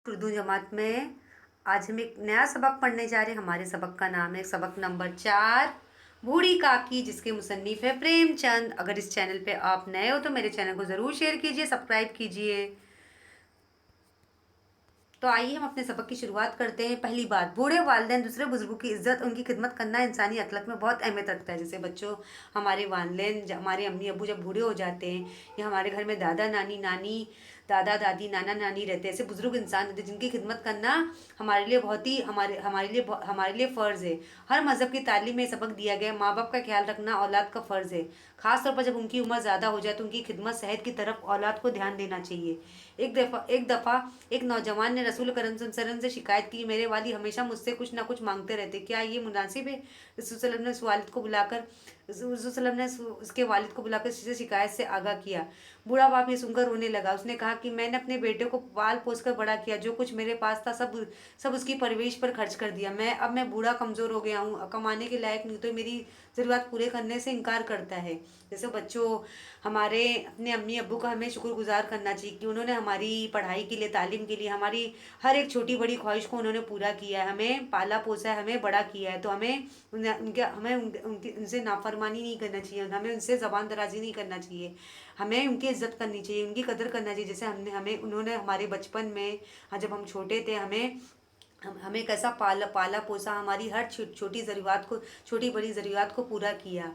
उर्दू जमात में आज हम एक नया सबक पढ़ने जा रहे हैं। हमारे सबक का नाम है सबक नंबर 4, बूढ़ी काकी, जिसके मुसन्निफ है प्रेमचंद। अगर इस चैनल पे आप नए हो तो मेरे चैनल को ज़रूर शेयर कीजिए, सब्सक्राइब कीजिए। तो आइए हम अपने सबक की शुरुआत करते हैं। पहली बात, बूढ़े वालिदैन दूसरे बुजुर्गों की इज्जत, उनकी खिदमत करना इंसानी अखलाक में बहुत अहमियत रखता है। जैसे बच्चों, हमारे वालिदैन, हमारे अम्मी अब्बू जब बूढ़े हो जाते हैं या हमारे घर में दादा नानी नानी दादा दादी नाना नानी रहते हैं, ऐसे बुजुर्ग इंसान रहते हैं जिनकी खिदमत करना हमारे लिए बहुत ही हमारे लिए फ़र्ज़ है। हर मज़हब की तालीम में सबक दिया गया है, माँ बाप का ख्याल रखना औलाद का फ़र्ज़ है। ख़ास तौर पर जब उनकी उम्र ज़्यादा हो जाए तो उनकी खिदमत सेहत की तरफ औलाद को ध्यान देना चाहिए। एक दफ़ा एक नौजवान ने रसूल करीम सल्लल्लाहु अलैहि वसल्लम से शिकायत की, मेरे वाली हमेशा मुझसे कुछ ना कुछ मांगते रहते, क्या ये मुनासिब है? रसूल सल्लल्लाहु अलैहि वसल्लम ने उस वालिद को बुलाकर रसूल सल्लल्लाहु अलैहि वसल्लम ने उसके वालिद को बुलाकर इससे शिकायत से आगाह किया। बूढ़ा बाप ये सुनकर रोने लगा। उसने कहा कि मैंने अपने बेटे को पाल पोस कर बड़ा किया, जो कुछ मेरे पास था सब सब उसकी परवरिश पर खर्च कर दिया। अब मैं बूढ़ा कमज़ोर हो गया हूँ, कमाने के लायक नहीं, तो मेरी ज़रूरत पूरे करने से इनकार करता है। जैसे बच्चों, हमारे अपने अम्मी अब्बू का हमें शुक्रगुजार करना चाहिए कि उन्होंने हमारी पढ़ाई के लिए, तालीम के लिए, हमारी हर एक छोटी बड़ी ख्वाहिश को उन्होंने पूरा किया है, हमें पाला पोसा है, हमें बड़ा किया है। तो उनसे नाफरमानी नहीं करना चाहिए, हमें उनसे ज़बान दराजी नहीं करना चाहिए, हमें उनकी इज्जत करनी चाहिए, उनकी कदर करना चाहिए। जैसे हमने हमें उन्होंने हमारे बचपन में, हाँ, जब हम छोटे थे, हमें कैसा पाला पाला पोसा, हमारी हर छोटी ज़रूरत को, छोटी बड़ी ज़रूरत को पूरा किया।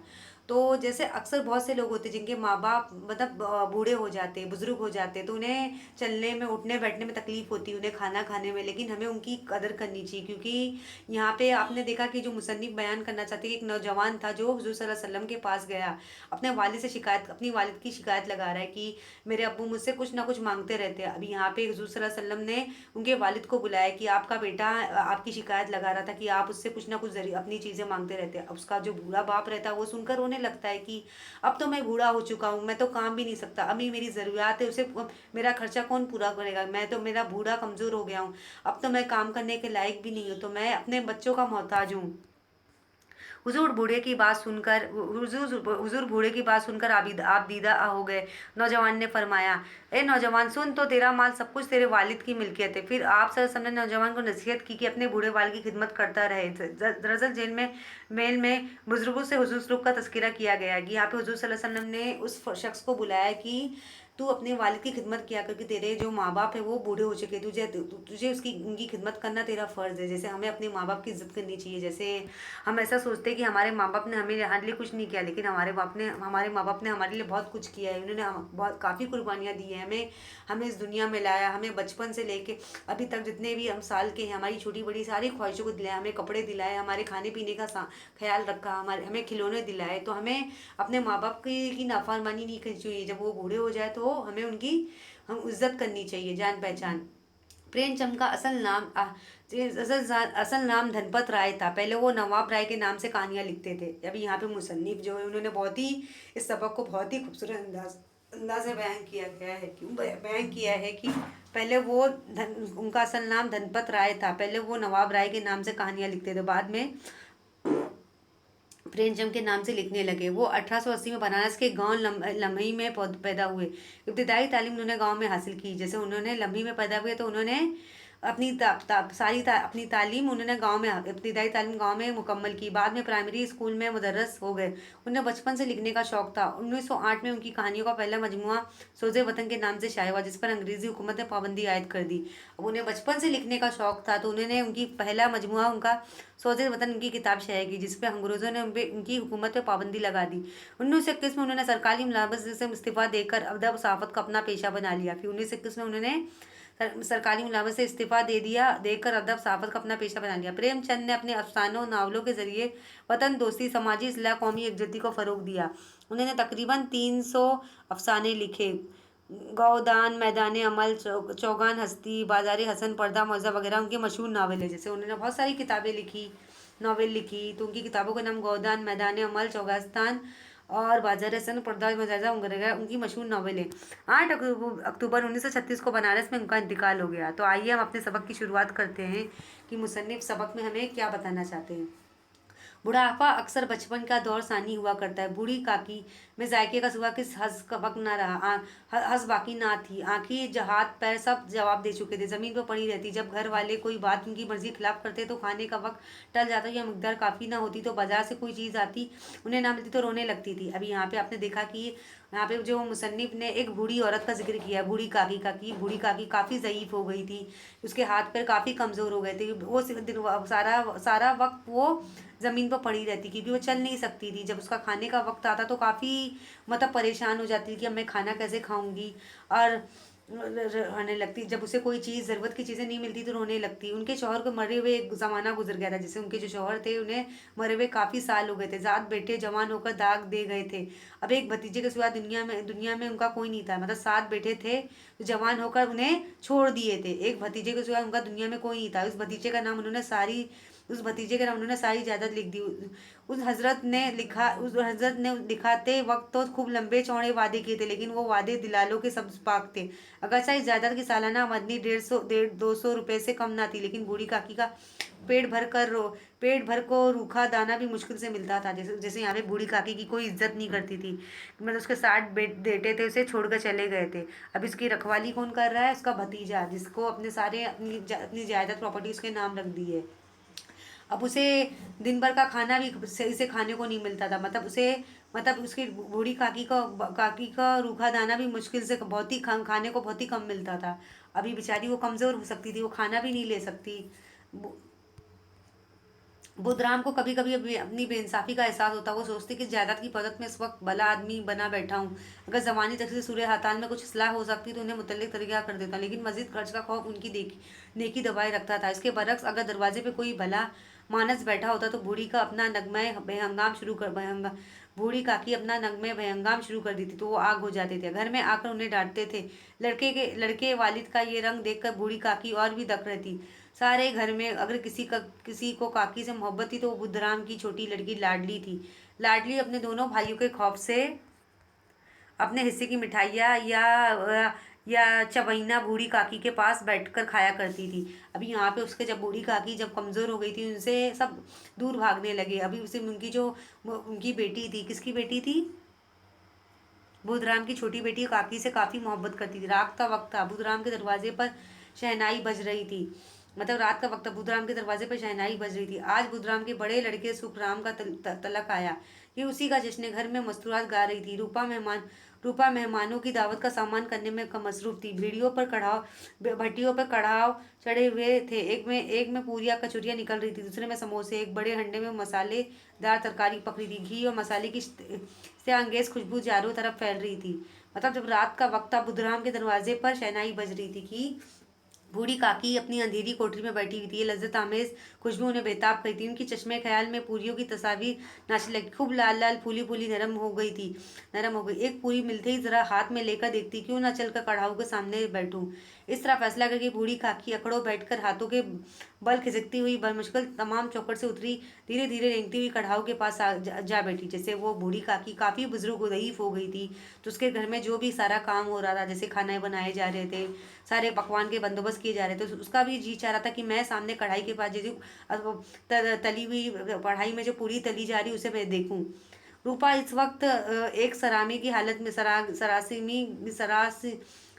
तो जैसे अक्सर बहुत से लोग होते हैं जिनके माँ बाप मतलब बूढ़े हो जाते, बुजुर्ग हो जाते, तो उन्हें चलने में, उठने बैठने में तकलीफ होती है, उन्हें खाना खाने में, लेकिन हमें उनकी कदर करनी चाहिए। क्योंकि यहाँ पे आपने देखा कि जो मुसन्निफ बयान करना चाहते हैं कि एक नौजवान था जो हुजूर सल्लल्लाहु अलैहि वसल्लम के पास गया, अपने वालिद से शिकायत, अपनी वालिद की शिकायत लगा रहा है कि मेरे अब्बू मुझसे कुछ ना कुछ मांगते रहते हैं। अभी यहाँ पे हुजूर सल्लल्लाहु अलैहि वसल्लम ने उनके वालिद को बुलाया कि आपका बेटा आपकी शिकायत लगा रहा था कि आप उससे कुछ ना कुछ अपनी चीज़ें मांगते रहते हैं। अब उसका जो बूढ़ा बाप रहता है वो सुनकर रोने लगता है कि अब तो मैं बूढ़ा हो चुका हूँ, मैं तो काम भी नहीं सकता, अभी मेरी ज़रूरियात है, उसे मेरा खर्चा कौन पूरा करेगा, मैं तो, मेरा बूढ़ा कमज़ोर हो गया हूँ, अब तो मैं काम करने के लायक भी नहीं हूँ, तो मैं अपने बच्चों का मोहताज हूँ। हुजूर बूढ़े की बात सुनकर आप दीदा हो गए। नौजवान ने फरमाया, ए नौजवान सुन, तो तेरा माल सब कुछ तेरे वालिद की मिल्कियत है। फिर आप सल्लल्लाहु अलैहि वसल्लम ने नौजवान को नसीहत की कि अपने बूढ़े वालिद की खिदमत करता रहे। दरअसल जेल में मेल में बुजुर्गों से हुजूर सलूक का तज़किरा किया गया है कि यहाँ पे हुजूर सल्लल्लाहु अलैहि वसल्लम ने उस शख्स को बुलाया कि तू अपने वालिद की खिदमत किया करके, तेरे जो माँ बाप है वो बूढ़े हो चुके, तुझे उसकी उनकी खिदमत करना तेरा फ़र्ज़ है। जैसे हमें अपने माँ बाप की इज्जत करनी चाहिए। जैसे हम ऐसा सोचते हैं कि हमारे माँ बाप ने हमारे लिए कुछ नहीं किया, लेकिन हमारे माँ बाप ने हमारे लिए बहुत कुछ किया है। उन्होंने बहुत काफ़ी कुर्बानियाँ दी हैं, हमें हमें इस दुनिया में लाया, हमें बचपन से लेके अभी तक जितने भी हम साल के हैं, हमारी छोटी बड़ी सारी ख्वाहिशों को दिलाया, हमें कपड़े दिलाए, हमारे खाने पीने का ख्याल रखा, हमें खिलौने दिलाए। तो हमें अपने माँ बाप की नाफरमानी नहीं करनी चाहिए। जब वो बूढ़े हो जाए तो हमें उनकी हम इज्जत करनी चाहिए, जान पहचान। प्रेमचंद का असल नाम धनपत राय था। पहले वो नवाब राय के नाम से कहानियाँ लिखते थे। अभी यहाँ पे मुसन्निफ जो है उन्होंने बहुत ही इस सबक को बहुत ही खूबसूरत अंदाज से बयान किया है कि पहले उनका असल नाम धनपत राय था। पहले वो नवाब राय के नाम से कहानियाँ लिखते थे, बाद में प्रेमचंद के नाम से लिखने लगे। वो 1880 में बनारस के गांव लम्ही में पैदा हुए। इब्तदाई तालीम उन्होंने गांव में हासिल की। जैसे उन्होंने लम्ही में पैदा हुए तो उन्होंने अपनी तालीम उन्होंने गांव में, इब्तदाई तालीम गांव में मुकम्मल की। बाद में प्राइमरी स्कूल में मुदर्रस हो गए। उन्हें बचपन से लिखने का शौक था। 1908 में उनकी कहानियों का पहला मजमुआ सोज़े वतन के नाम से शाया हुआ, जिस पर अंग्रेज़ी हुकूमत ने पाबंदी आयद कर दी। अब उन्हें बचपन से लिखने का शौक था तो उन्होंने उनकी पहला मजमुआ उनका सोज़े वतन उनकी किताब शाया की, जिस पर अंग्रेज़ों ने उनकी हुकूमत पर पाबंदी लगा दी। 1921 में उन्होंने सरकारी मुलाजमत से इस्तीफ़ा देकर अदब सहाफ़त का अपना पेशा बना लिया। फिर 1921 में उन्होंने सरकारी मुलाजमत से इस्तीफ़ा देकर अदब सहाफ़त का अपना पेशा बना लिया। प्रेमचंद ने अपने अफसानों, नावलों के ज़रिए वतन दोस्ती, समाजी इस्लाह, कौमी यकजहती को फ़रोग़ दिया। उन्होंने तकरीबन 300 अफसाने लिखे। गौदान, मैदान अमल, चौगान हस्ती, बाज़ार हसन, पर्दा मौज़ा वगैरह उनके मशहूर नावल है। जैसे उन्होंने बहुत सारी किताबें लिखी, नावल लिखी, तो उनकी किताबों का नाम गौदान, मैदान अमल, चौगास्तान और बाजार हसन, पर्दा मौज़ा वगैरह उनकी मशहूर नावल है। 8 अक्टूबर 1936 को बनारस में उनका इंतकाल हो गया। तो आइए हम अपने सबक की शुरुआत करते हैं कि मुसन्निफ सबक में हमें क्या बताना चाहते हैं। बुढ़ापा अक्सर बचपन का दौर सानी हुआ करता है। बूढ़ी काकी में जायके का सिवा किस हंस का वक्त ना रहा। हंस बाकी ना थी। आंखें हाथ पैर सब जवाब दे चुके थे। जमीन पर पड़ी रहती। जब घर वाले कोई बात उनकी मर्जी के खिलाफ करते तो खाने का वक्त टल जाता या मिकदार काफ़ी ना होती तो बाजार से कोई चीज़ आती उन्हें ना मिलती तो रोने लगती थी। अभी यहाँ पे आपने देखा कि यहाँ पे जो मुसन्निफ ने एक बूढ़ी औरत का जिक्र किया, बूढ़ी काकी का, कि बूढ़ी काकी काफ़ी ज़ईफ़ हो गई थी। उसके हाथ पैर काफ़ी कमज़ोर हो गए थे। वो सारा सारा वक्त वो ज़मीन पर पड़ी रहती क्योंकि वो चल नहीं सकती थी। जब उसका खाने का वक्त आता तो काफ़ी मतलब परेशान हो जाती थी कि अब मैं खाना कैसे खाऊंगी, और रोने लगती। जब उसे कोई चीज़ ज़रूरत की चीज़ें नहीं मिलती तो रोने लगती। उनके शौहर को मरे हुए एक ज़माना गुजर गया था। जैसे उनके जो शौहर थे उन्हें मरे हुए काफ़ी साल हो गए थे। ज़ात बेटे जवान होकर दाग दे गए थे। अब एक भतीजे के सिवा दुनिया में उनका कोई नहीं था। मतलब 7 बेटे थे जो जवान होकर उन्हें छोड़ दिए थे। एक भतीजे के सिवा उनका दुनिया में कोई नहीं था। उस भतीजे के नाम उन्होंने सारी जायदाद लिख दी। उस हजरत ने दिखाते वक्त तो खूब लंबे चौड़े वादे किए थे, लेकिन वो वादे दिलालों के सब पाक थे। अगरचा इस जायदाद की सालाना आमदनी 150 200 रुपए से कम ना थी, लेकिन बूढ़ी काकी का पेट भर को रूखा दाना भी मुश्किल से मिलता था। जैसे जैसे यहाँ पे बूढ़ी काकी की कोई इज्जत नहीं करती थी। मतलब उसके 60 बेटे थे, उसे छोड़कर चले गए थे। अब इसकी रखवाली कौन कर रहा है? उसका भतीजा, जिसको अपनी जायदाद प्रॉपर्टी उसके नाम रख दी है। अब उसे दिन भर का खाना भी सही से खाने को नहीं मिलता था। मतलब उसकी बूढ़ी काकी का रूखा दाना भी मुश्किल से बहुत ही खाने को बहुत ही कम मिलता था। अभी बेचारी वो कमज़ोर हो सकती थी, वो खाना भी नहीं ले सकती। बुधराम को कभी कभी अपनी बेइंसाफी का एहसास होता। वो सोचती कि जायदाद की पदत में इस वक्त भला आदमी बना बैठा हूँ। अगर जमानी तक से सूर्य हाताल में कुछ इसलाह हो सकती तो उन्हें मुतल्लिक तरीका कर देता, लेकिन मजीद खर्च का खौफ उनकी नेकी दबाए रखता था। इसके बरक्स अगर दरवाजे पे कोई भला मानस बैठा होता तो बूढ़ी काकी अपना नगमे बेहंगाम शुरू कर देती तो वो आग हो जाते थे। घर में आकर उन्हें डांटते थे। लड़के वालिद का ये रंग देखकर बूढ़ी काकी और भी दक रहती। सारे घर में अगर किसी को काकी से मोहब्बत थी तो वो बुद्धराम की छोटी लड़की लाडली थी। लाडली अपने दोनों भाइयों के खौफ से अपने हिस्से की मिठाइयाँ या चवैना बूढ़ी काकी के पास बैठकर खाया करती थी। अभी यहाँ पे उसके जब बूढ़ी काकी जब कमज़ोर हो गई थी, उनसे सब दूर भागने लगे। अभी उसे उनकी बेटी थी, किसकी बेटी थी? बुधराम की छोटी बेटी काकी से काफ़ी मोहब्बत करती थी। रात का वक्त था। बुधराम के दरवाजे पर शहनाई बज रही थी। मतलब रात का वक्त था, बुधराम के दरवाजे पर शहनाई बज रही थी। आज बुधराम के बड़े लड़के सुखराम का तलक आया। ये उसी का जश्न। घर में मस्तूरात गा रही थी। रूपा मेहमानों की दावत का सामान करने में मसरूफ थी। भट्टियों पर कढ़ाव चढ़े हुए थे। एक में पूरियाँ कचौरियाँ निकल रही थी, दूसरे में समोसे। एक बड़े हंडे में मसालेदार तरकारी पक रही थी। घी और मसाले की से अंगेज खुशबू चारों तरफ फैल रही थी। मतलब जब रात का वक्त था, बुधराम के दरवाजे पर शहनाई बज रही थी कि बूढ़ी काकी अपनी अंधेरी कोठरी में बैठी हुई थी। ये लज्जत आमेज खुशबू उन्हें बेताब कर थी। उनकी चश्मे ख्याल में पूरियों की तस्वीर नाचने लगी। खूब लाल लाल फूली फूली नरम हो गई। एक पूरी मिलते ही जरा हाथ में लेकर देखती, क्यों ना चलकर कढ़ाऊ के सामने बैठूं। इस तरह फैसला करके बूढ़ी काकी अकड़ों बैठकर हाथों के बल खिसकती हुई बमुश्किल तमाम चौखट से उतरी। धीरे धीरे रेंगती हुई कढ़ाऊ के पास जा बैठी। जैसे वो बूढ़ी काकी काफ़ी बुजुर्ग ज़ईफ हो गई थी, तो उसके घर में जो भी सारा काम हो रहा था, जैसे खाने बनाए जा रहे थे, सारे पकवान के बंदोबस्त किए जा रहे थे, तो उसका भी जी चाह रहा था कि मैं सामने कढ़ाई के पास जैसे तली हुई कढ़ाई में जो पूरी तली जा रही उसे मैं देखूं। रूपा इस वक्त एक सरामी की हालत में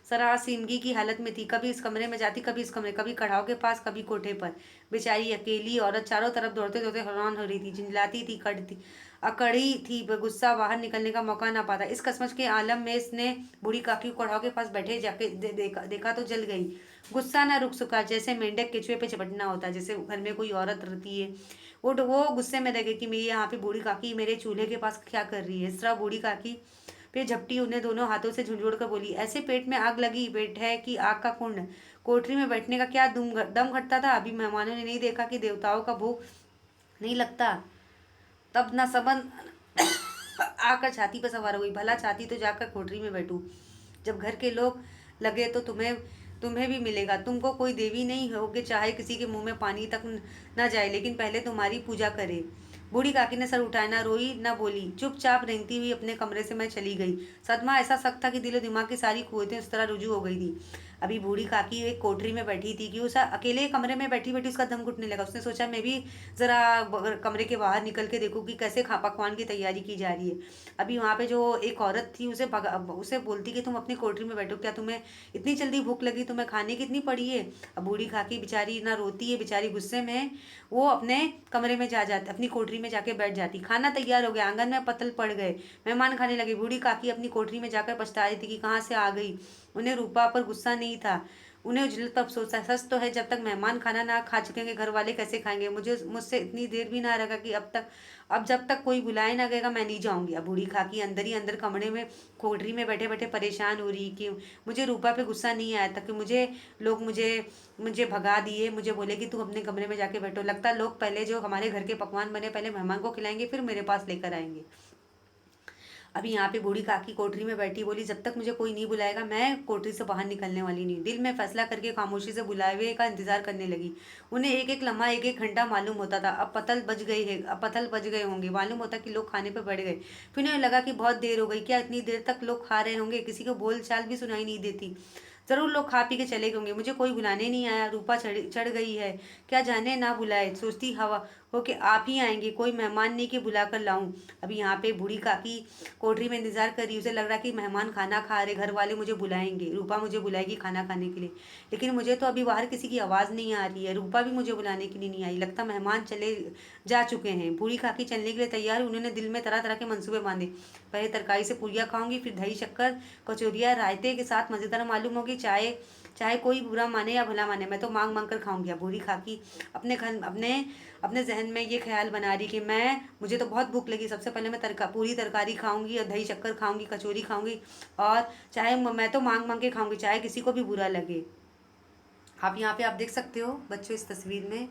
सरासीमगी की हालत में थी। कभी इस कमरे में जाती, कभी इस कमरे, कभी कढ़ाव के पास, कभी कोठे पर। बेचारी अकेली औरत चारों तरफ दौड़ते दौड़ते हैरान हो रही थी, झिंझलाती थी, अकड़ी थी, गुस्सा बाहर निकलने का मौका ना पाता। इस कसमच के आलम में इसने बूढ़ी काकी को कढ़ाव के पास बैठे जाके देखा तो जल गई। गुस्सा ना रुक सका, जैसे मेंढक केचुए पे झपटना होता है। जैसे घर में कोई औरत रहती है, वो गुस्से में रह गई कि मेरी यहाँ पे बूढ़ी काकी मेरे चूल्हे के पास क्या कर रही है। इस तरह बूढ़ी काकी फिर झपटी, उन्हें दोनों हाथों से झुंझोड़ कर बोली, ऐसे पेट में आग लगी बैठ है कि आग का कुंड। कोठरी में बैठने का क्या दम घटता था। अभी मेहमानों ने नहीं देखा कि देवताओं का भूख नहीं लगता। तब न सबन आकर छाती पर सवार हो गई। भला छाती तो जाकर कोठरी में बैठूं। जब घर के लोग लगे तो तुम्हें भी मिलेगा। तुमको कोई देवी नहीं होगे, चाहे किसी के मुंह में पानी तक न जाए, लेकिन पहले तुम्हारी पूजा करे। बूढ़ी काकी ने सर उठाया, ना रोई ना बोली, चुपचाप रेंगती हुई अपने कमरे से मैं चली गई। सदमा ऐसा सख्त था कि दिलो दिमाग की सारी कुव्वतें उस तरह रुजू हो गई थी। अभी बूढ़ी काकी एक कोठरी में बैठी थी कि उस अकेले कमरे में बैठी बैठी उसका दम घुटने लगा। उसने सोचा मैं भी ज़रा कमरे के बाहर निकल के देखूँ कि कैसे खा पकवान की तैयारी की जा रही है। अभी वहाँ पे जो एक औरत थी उसे बोलती कि तुम अपनी कोठरी में बैठो, क्या तुम्हें इतनी जल्दी भूख लगी, तुम्हें खाने की इतनी पड़ी है। अब बूढ़ी काकी बेचारी ना रोती है, बेचारी गुस्से में वो अपने कमरे में जा जाती, अपनी कोठरी में जाके बैठ जाती। खाना तैयार हो गया, आंगन में पत्तल पड़ गए, मेहमान खाने लगे। बूढ़ी काकी अपनी कोठरी में जाकर पछता रही थी कि कहाँ से आ गई। उन्हें रूपा पर गुस्सा नहीं था, उन्हें उजलत तब सोचा सच तो है, जब तक मेहमान खाना ना खा चुकेंगे घर वाले कैसे खाएंगे। मुझसे इतनी देर भी ना रखा कि अब जब तक कोई बुलाए ना गएगा मैं नहीं जाऊंगी। अब बूढ़ी खाकी अंदर ही अंदर कमरे में कोठरी में बैठे बैठे परेशान हो रही कि मुझे रूपा पे गुस्सा नहीं आया था कि मुझे मुझे भगा दिए, मुझे बोले कि तू अपने कमरे में जाके बैठो। लगता है लोग पहले जो हमारे घर के पकवान बने पहले मेहमान को खिलाएंगे फिर मेरे पास लेकर आएंगे। अभी यहाँ पे बूढ़ी काकी कोठरी में बैठी बोली जब तक मुझे कोई नहीं बुलाएगा मैं कोठरी से बाहर निकलने वाली नहीं। दिल में फैसला करके खामोशी से बुलाए हुए का इंतजार करने लगी। उन्हें एक एक लम्हा एक एक घंटा मालूम होता था। अब पतल बज गए होंगे, मालूम होता कि लोग खाने पर बैठ गए। फिर उन्हें लगा कि बहुत देर हो गई, क्या इतनी देर तक लोग खा रहे होंगे, किसी को बोल चाल भी सुनाई नहीं देती। जरूर लोग खा पी के चले गए होंगे, मुझे कोई बुलाने नहीं आया। रूपा चढ़ चढ़ गई है, क्या जाने ना बुलाए, सोचती हवा हो कि आप ही आएंगे, कोई मेहमान नहीं कि बुला कर लाऊं। अभी यहाँ पे बूढ़ी काकी कोठरी में इंतजार कर रही, उसे लग रहा कि मेहमान खाना खा रहे, घर वाले मुझे बुलाएंगे, रूपा मुझे बुलाएगी खाना खाने के लिए। लेकिन मुझे तो अभी बाहर किसी की आवाज़ नहीं आ रही है, रूपा भी मुझे बुलाने के लिए नहीं आई। लगता मेहमान चले जा चुके हैं। बूढ़ी काकी चलने के लिए तैयार हुई। उन्होंने दिल में तरह तरह के मंसूबे बांधे। पहले तरकारी से पूरियाँ खाऊंगी, फिर दही शक्कर कचौरियाँ रायते के साथ मज़ेदार मालूम होगी। चाहे चाहे कोई बुरा माने या भला माने, मैं तो मांग मांग कर खाऊंगी। अब बूढ़ी खाकी अपने अपने जहन में ये ख्याल बना रही कि मुझे तो बहुत भूख लगी, सबसे पहले मैं पूरी तरकारी खाऊंगी और दही शक्कर खाऊंगी, कचौरी खाऊंगी, और चाहे मैं तो मांग मांग के खाऊंगी, चाहे किसी को भी बुरा लगे। आप यहाँ पे आप देख सकते हो बच्चों इस तस्वीर में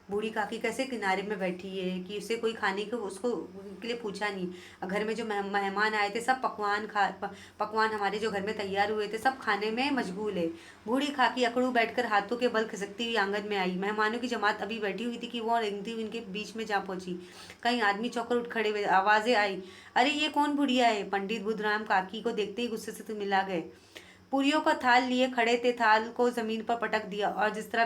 बूढ़ी काकी कैसे किनारे में बैठी है कि उसे कोई खाने को उसको के लिए पूछा नहीं। घर में जो मेहमान आए थे सब पकवान हमारे जो घर में तैयार हुए थे सब खाने में मशगूल है। बूढ़ी काकी अकड़ू बैठकर हाथों के बल खिसकती हुई आंगन में आई। मेहमानों की जमात अभी बैठी हुई थी कि वो रेंगती हुई इनके बीच में जा पहुंची। कई आदमी चौकर उठ खड़े हुए, आवाजें आई, अरे ये कौन बुढ़िया है। पंडित बुधराम काकी को देखते ही गुस्से से तो मिला गए। पूरियों का थाल लिए खड़े थे, थाल को जमीन पर पटक दिया और जिस तरह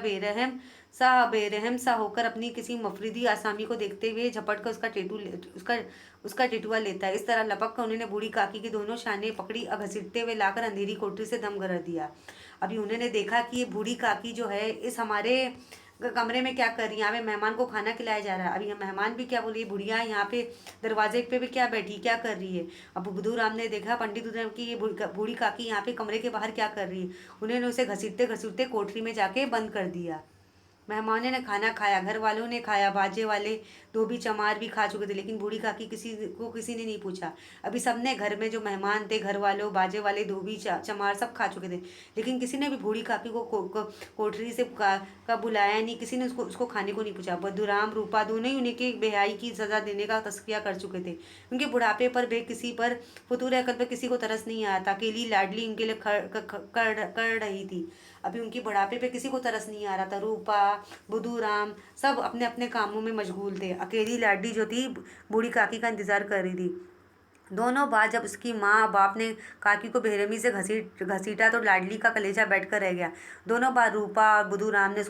बेरहम सा होकर अपनी किसी मफरीदी आसामी को देखते हुए झपट कर उसका टेटुआ लेता है, इस तरह लपक कर उन्होंने बूढ़ी काकी की दोनों शानें पकड़ी और घसीटते हुए लाकर अंधेरी कोठरी से दम कर दिया। अभी उन्होंने देखा कि ये बूढ़ी काकी जो है इस हमारे कमरे में क्या कर रही है, यहाँ पे मेहमान को खाना खिलाया जा रहा है। अभी यहाँ मेहमान भी क्या बोल रही है, बुढ़िया यहाँ पे दरवाजे पे भी क्या बैठी क्या कर रही है। अब बुधू राम ने देखा पंडित उधम की ये बूढ़ी काकी यहाँ पे कमरे के बाहर क्या कर रही है। उन्होंने उसे घसीटते घसीटते कोठरी में जाके बंद कर दिया। मेहमानों ने खाना खाया, घर वालों ने खाया, बाजे वाले धोबी चमार भी खा चुके थे, लेकिन बूढ़ी काकी किसी ने नहीं पूछा। अभी सबने घर में जो मेहमान थे, घर वालों बाजे वाले धोबी चमार सब खा चुके थे, लेकिन किसी ने भी बूढ़ी काकी कोठरी से का बुलाया नहीं, किसी ने उसको खाने को नहीं पूछा। बदुराम रूपा दोनों ही उन्हें की बेहयाई की सजा देने का तस्किया कर चुके थे। उनके बुढ़ापे पर किसी पर फतूर अकल पर किसी को तरस नहीं आया था। अकेली लाडली उनके लिए कर रही थी। अभी उनकी बुढ़ापे पे किसी को तरस नहीं आ रहा था। रूपा बुधू राम सब अपने अपने कामों में मशगूल थे। अकेली लाडली जो थी बूढ़ी काकी का इंतजार कर रही थी। दोनों बार जब उसकी माँ बाप ने काकी को बेरहमी से घसीटा तो लाडली का कलेजा बैठकर रह गया। दोनों बार रूपा और बुधू राम ने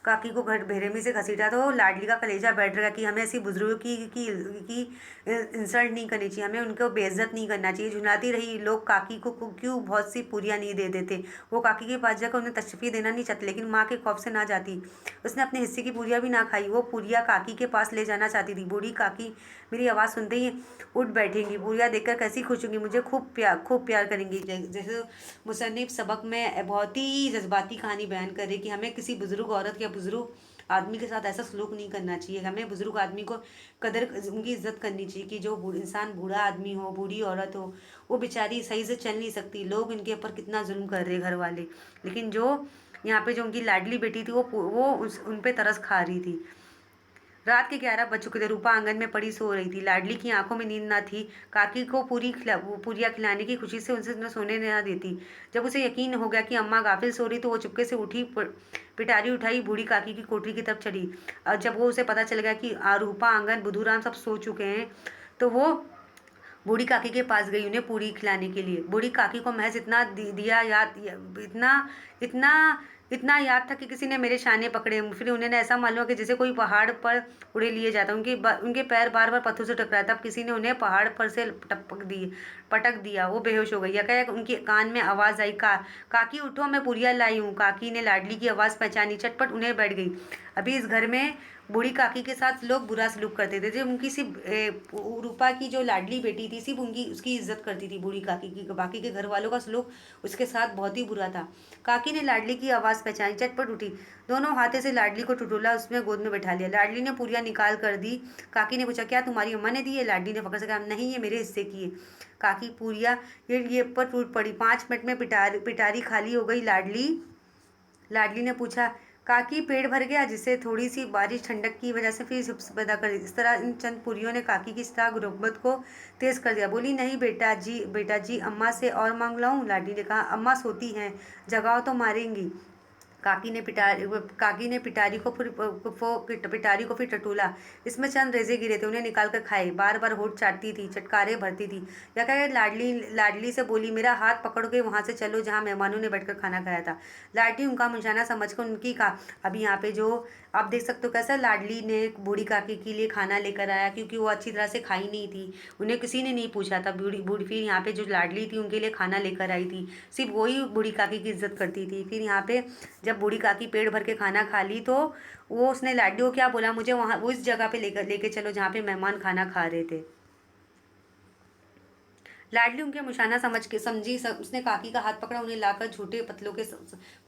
काकी को बेरहमी से घसीटा तो लाडली का कलेजा बैठ गया कि हमें ऐसी बुजुर्गों की इंसल्ट नहीं करनी चाहिए, हमें उनको बेइज्जत नहीं करना चाहिए। झुनाती रही, लोग काकी को क्यों बहुत सी पूरियाँ नहीं दे देते। वो काकी के पास जाकर उन्हें तशफी देना नहीं चाहती, लेकिन माँ के खौफ से ना जाती। उसने अपने हिस्से की पूरियाँ भी ना खाई, वो पूरियाँ काकी के पास ले जाना चाहती थी। बूढ़ी काकी मेरी आवाज़ सुनते ही उठ बैठेंगी, पूरियाँ देखकर कैसी खुश होंगी, मुझे खूब प्यार करेंगी। जैसे मुसन्निफ सबक में बहुत ही जज्बाती कहानी बयान कर रही कि हमें किसी बुजुर्ग औरत या बुजुर्ग आदमी के साथ ऐसा सलूक नहीं करना चाहिए। हमें बुजुर्ग आदमी को उनकी इज्जत करनी चाहिए कि जो इंसान बूढ़ा आदमी हो, बूढ़ी औरत हो, वो बेचारी सही से चल नहीं सकती। लोग इनके ऊपर कितना जुल्म कर रहे घर वाले, लेकिन जो यहाँ पे जो उनकी लाडली बेटी थी वो उन पे तरस खा रही थी। रात के 11 बज चुके थे। रूपा आंगन में पड़ी सो रही थी। लाडली की आंखों में नींद न थी। काकी को पूरियाँ खिलाने की खुशी से उनसे न सोने न देती। जब उसे यकीन हो गया कि अम्मा गाफिल सो रही तो वो चुपके से उठी, पिटारी उठाई, बूढ़ी काकी की कोठरी की तरफ चढ़ी। और जब वो उसे पता चल गया कि रूपा आंगन बुधूराम सब सो चुके हैं तो वो बूढ़ी काकी के पास गई उन्हें पूरी खिलाने के लिए। बूढ़ी काकी को महज इतना दिया याद, इतना इतना इतना याद था कि किसी ने मेरे शाने पकड़े। फिर उन्हें ऐसा मालूम कि जैसे कोई पहाड़ पर उड़े लिए जाता। उनके पैर बार बार पत्थरों से टकराए। तब किसी ने उन्हें पहाड़ पर से पटक दिया। वो बेहोश हो गई। यकायक उनके कान में आवाज़ आई, काकी उठो, मैं पुरिया लाई हूँ। काकी ने लाडली की आवाज़ पहचानी, चटपट उन्हें बैठ गई। अभी इस घर में बूढ़ी काकी के साथ लोग बुरा सलूक करते थे। जब उनकी सिर्फ रूपा की जो लाडली बेटी थी, सिर्फ उनकी उसकी इज्जत करती थी बूढ़ी काकी की। बाकी के घर वालों का सलूक उसके साथ बहुत ही बुरा था। काकी ने लाडली की आवाज़ पहचानी, चटपट उठी, दोनों हाथे से लाडली को टटोला, उसमें गोद में बैठा लिया। लाडली ने पुरिया निकाल कर दी। काकी ने पूछा, क्या तुम्हारी अम्मा ने दी है? लाडली ने फकर से कहा, नहीं, ये मेरे हिस्से की है। काकी पुरिया ये पर टूट पड़ी। 5 मिनट में पिटारी खाली हो गई। लाडली ने पूछा, काकी पेट भर गया? जिससे थोड़ी सी बारिश ठंडक की वजह से फिर हिप्स पैदा कर दी। इस तरह इन चंद पुरियों ने काकी की इस गुर्बत को तेज कर दिया। बोली, नहीं बेटा जी, अम्मा से और मांग लाऊं? लाडली ने कहा, अम्मा सोती हैं, जगाओ तो मारेंगी। काकी ने पिटारी को फिर टटोला। इसमें चंद रेजे गिरे थे, उन्हें निकाल कर खाए। बार बार होठ चाटती थी, चटकारे भरती थी। या क्या लाडली से बोली, मेरा हाथ पकड़ के वहाँ से चलो जहाँ मेहमानों ने बैठकर खाना खाया था। लाडली उनका मुंशाना समझकर उनकी कहा। अभी यहाँ पे जो आप देख सकते हो कैसा लाडली ने बूढ़ी काकी के लिए खाना लेकर आया, क्योंकि वो अच्छी तरह से खाई नहीं थी। उन्हें किसी ने नहीं पूछा था। बूढ़ी बूढ़ी फिर यहाँ पे जो लाडली थी उनके लिए खाना लेकर आई थी। सिर्फ वही बूढ़ी काकी की इज्जत करती थी। फिर यहाँ पे जब बूढ़ी काकी पेट भर के खाना खा ली तो वो उसने लाडली को क्या बोला, मुझे वहाँ उस जगह पे लेके चलो जहाँ पे मेहमान खाना खा रहे थे। लाडली उनके मुशाना उसने काकी का हाथ पकड़ा, उन्हें लाकर झूठे पतलों के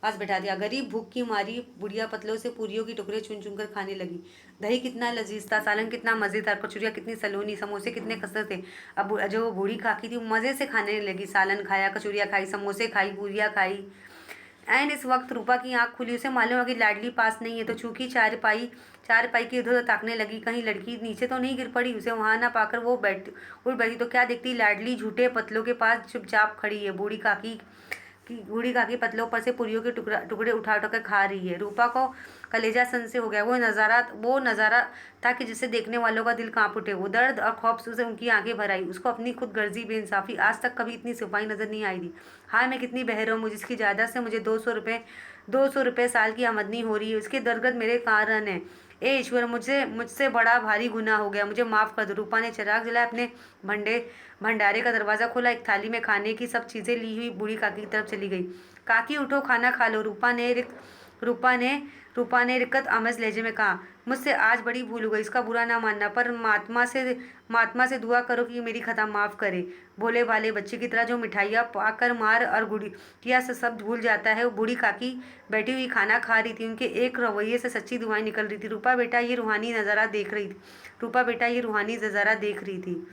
पास बैठा दिया। गरीब भूख की मारी बुढ़िया पतलों से पूरियों की टुकड़े चुन चुन कर खाने लगी। दही कितना लजीज था, सालन कितना मज़ेदार, कचौरियाँ कितनी सलोनी, समोसे कितने खस्ते थे। अब जो बूढ़ी काकी थी वो मज़े से खाने लगी। सालन खाया, कचौरियाँ खाई, समोसे खाई, पूरियाँ खाई। एंड इस वक्त रूपा की आंख खुली। उसे मालूम है कि लाडली पास नहीं है, तो चूंकि चारपाई की इधर उधर ताकने लगी, कहीं लड़की नीचे तो नहीं गिर पड़ी। उसे वहां ना पाकर वो उठ बैठी तो क्या देखती, लाडली झूठे पतलों के पास चुपचाप खड़ी है। बूढ़ी काकी पतलों पर से पुरियों के टुकड़े उठा उठा कर खा रही है। रूपा को कलेजा सन से हो गया। वो नज़ारा था कि जिसे देखने वालों का दिल कांप उठे। वो दर्द और खौफ से उनकी आंखें भर आई। उसको अपनी खुद गर्जी बेइंसाफी आज तक कभी इतनी सिपाही नजर नहीं आई थी। हाँ, मैं कितनी बहरम हूँ जिसकी जायदाद से मुझे 200 रुपये साल की आमदनी हो रही है। उसके दरगद मेरे कारण है। ए ईश्वर, मुझसे बड़ा भारी गुनाह हो गया, मुझे माफ़ कर दो। रूपा ने चिराग जलाया, अपने भंडे भंडारे का दरवाज़ा खोला, एक थाली में खाने की सब चीज़ें ली हुई बूढ़ी काकी की तरफ चली गई। काकी उठो, खाना खा लो। रूपा ने रिकत आमज लहजे में कहा, मुझसे आज बड़ी भूल हो गई, इसका बुरा ना मानना, पर महात्मा से दुआ करो कि मेरी खता माफ़ करे। भोले भाले बच्चे की तरह जो मिठाइयाँ पाकर मार और गुड़िया से सब भूल जाता है। वो बूढ़ी काकी बैठी हुई खाना खा रही थी। उनके एक रवैये से सच्ची दुआएं निकल रही थी। रूपा बेटा ये रूहानी नज़ारा देख रही थी।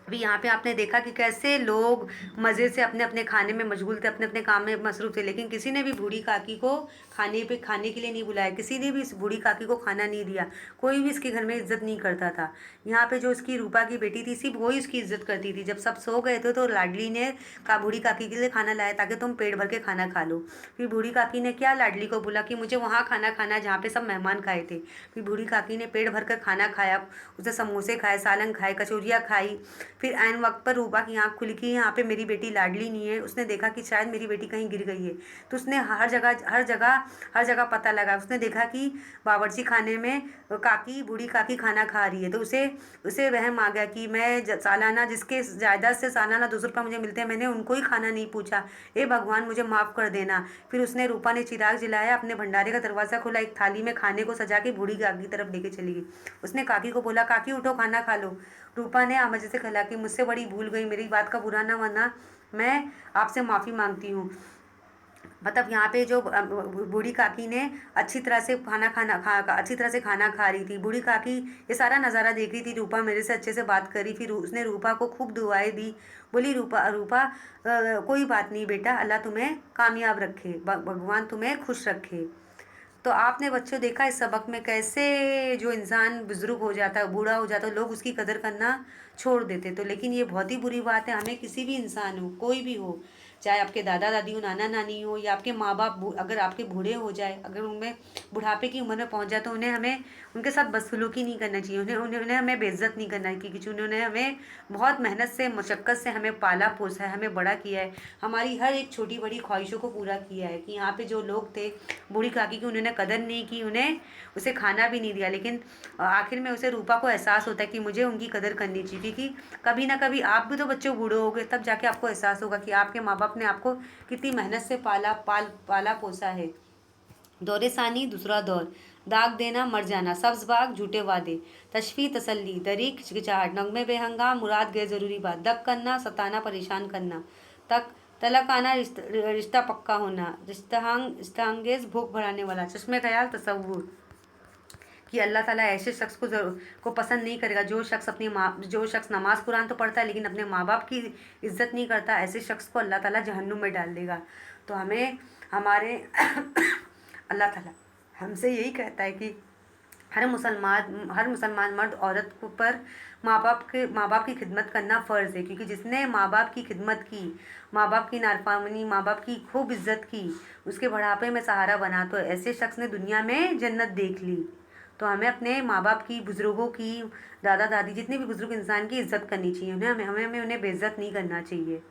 अभी यहाँ पे आपने देखा कि कैसे लोग मज़े से अपने अपने खाने में मशगूल थे, अपने अपने काम में मसरूफ़ थे, लेकिन किसी ने भी बूढ़ी काकी को खाने के लिए नहीं बुलाया। किसी ने भी इस बूढ़ी काकी को खाना नहीं दिया। कोई भी इसके घर में इज्जत नहीं करता था। यहाँ पे जो उसकी रूपा की बेटी थी, सिर्फ वही उसकी इज्जत करती थी। जब सब सो गए थे तो लाडली ने बूढ़ी काकी के लिए खाना लाया ताकि तुम पेट भर के खाना खा लो। फिर बूढ़ी काकी ने क्या लाडली को बोला कि मुझे वहाँ खाना खाना जहाँ पे सब मेहमान खाए थे। फिर बूढ़ी काकी ने पेट भर कर खाना खाया। उसने समोसे खाए, सालन खाए, कचौरियाँ खाई। फिर ऐन वक्त पर रूपा की आंख खुली कि यहाँ पे मेरी बेटी लाडली नहीं है। उसने देखा कि शायद मेरी बेटी कहीं गिर गई है। तो उसने हर जगह पता लगा। उसने देखा कि बावर्ची खाने में बूढ़ी काकी खाना खा रही है। तो उसे वहम आ गया कि मैं सालाना जिसके जायदाद से सालाना 200 रुपये मुझे मिलते हैं, मैंने उनको ही खाना नहीं पूछा। ए भगवान, मुझे माफ़ कर देना। फिर रूपा ने चिराग जलाया, अपने भंडारे का दरवाज़ा खोला, एक थाली में खाने को सजा के बूढ़ी काकी की तरफ लेके चली गई। उसने काकी को बोला, काकी उठो, खाना खा लो। रूपा ने आमजे से कहला कि मुझसे बड़ी भूल गई, मेरी बात का बुरा ना मानना, मैं आपसे माफ़ी मांगती हूँ। मतलब यहाँ पे जो बूढ़ी काकी ने अच्छी तरह से खाना खा रही थी। बूढ़ी काकी ये सारा नज़ारा देख रही थी। रूपा मेरे से अच्छे से बात करी। फिर उसने रूपा को खूब दुआएं दी। बोली, रूपा कोई बात नहीं बेटा, अल्लाह तुम्हें कामयाब रखे, भगवान तुम्हें खुश रखे। तो आपने बच्चों देखा इस सबक में कैसे जो इंसान बुजुर्ग हो जाता है, बूढ़ा हो जाता है, लोग उसकी कदर करना छोड़ देते। तो लेकिन ये बहुत ही बुरी बात है। हमें किसी भी इंसान हो, कोई भी हो, चाहे आपके दादा दादी हो, नाना नानी हो, या आपके माँ बाप अगर आपके बूढ़े हो जाए, अगर उनमें बुढ़ापे की उम्र में पहुंच जाए, तो उन्हें हमें उनके साथ बदसलूकी नहीं करना चाहिए, उन्हें हमें बेइज्जत नहीं करना चाहिए, क्योंकि उन्होंने हमें बहुत मेहनत से मशक्क़त से हमें पाला पोसा है, हमें बड़ा किया है, हमारी हर एक छोटी बड़ी ख्वाहिशों को पूरा किया है। कि यहाँ पे जो लोग थे बूढ़ी काकी की, उन्होंने कदर नहीं की, उन्हें उसे खाना भी नहीं दिया, लेकिन आखिर में उसे रूपा को एहसास होता है कि मुझे उनकी कदर करनी चाहिए, क्योंकि कभी ना कभी आप भी तो बच्चों बूढ़े हो गए, तब जाके आपको एहसास होगा कि आपके माँ बाप ने आपको कितनी मेहनत से पाला पोसा है। दौरे सानी दूसरा दौर, दाग देना मर जाना, सब्ज बाग झूठे वादे, तशफी तसल्ली, दरी खिचकिचाहट, नगमे बेहंगाम, मुराद गैर ज़रूरी बात, दक करना सताना परेशान करना, तक तलक आना, रिश्ता पक्का होना, रिश्तांगेज भूख बढ़ाने वाला, चश्मे ख्याल तसव्वुर, कि अल्लाह ताला ऐसे शख्स को पसंद नहीं करेगा जो शख्स नमाज कुरान तो पढ़ता है लेकिन अपने माँ बाप की इज्जत नहीं करता, ऐसे शख्स को अल्लाह ताला जहन्नुम में डाल देगा। तो हमें हमारे अल्लाह ताला हमसे यही कहता है कि हर मुसलमान मर्द औरत पर माँ बाप की खिदमत करना फ़र्ज़ है, क्योंकि जिसने माँ बाप की खिदमत की, माँ बाप की नारफरमानी, माँ बाप की खूब इज्जत की, उसके बुढ़ापे में सहारा बना, तो ऐसे शख्स ने दुनिया में जन्नत देख ली। तो हमें अपने माँ बाप की, बुज़ुर्गों की, दादा दादी, जितने भी बुज़ुर्ग इंसान की इज़्ज़त करनी चाहिए, उन्हें हमें उन्हें बेइज्जत नहीं करना चाहिए।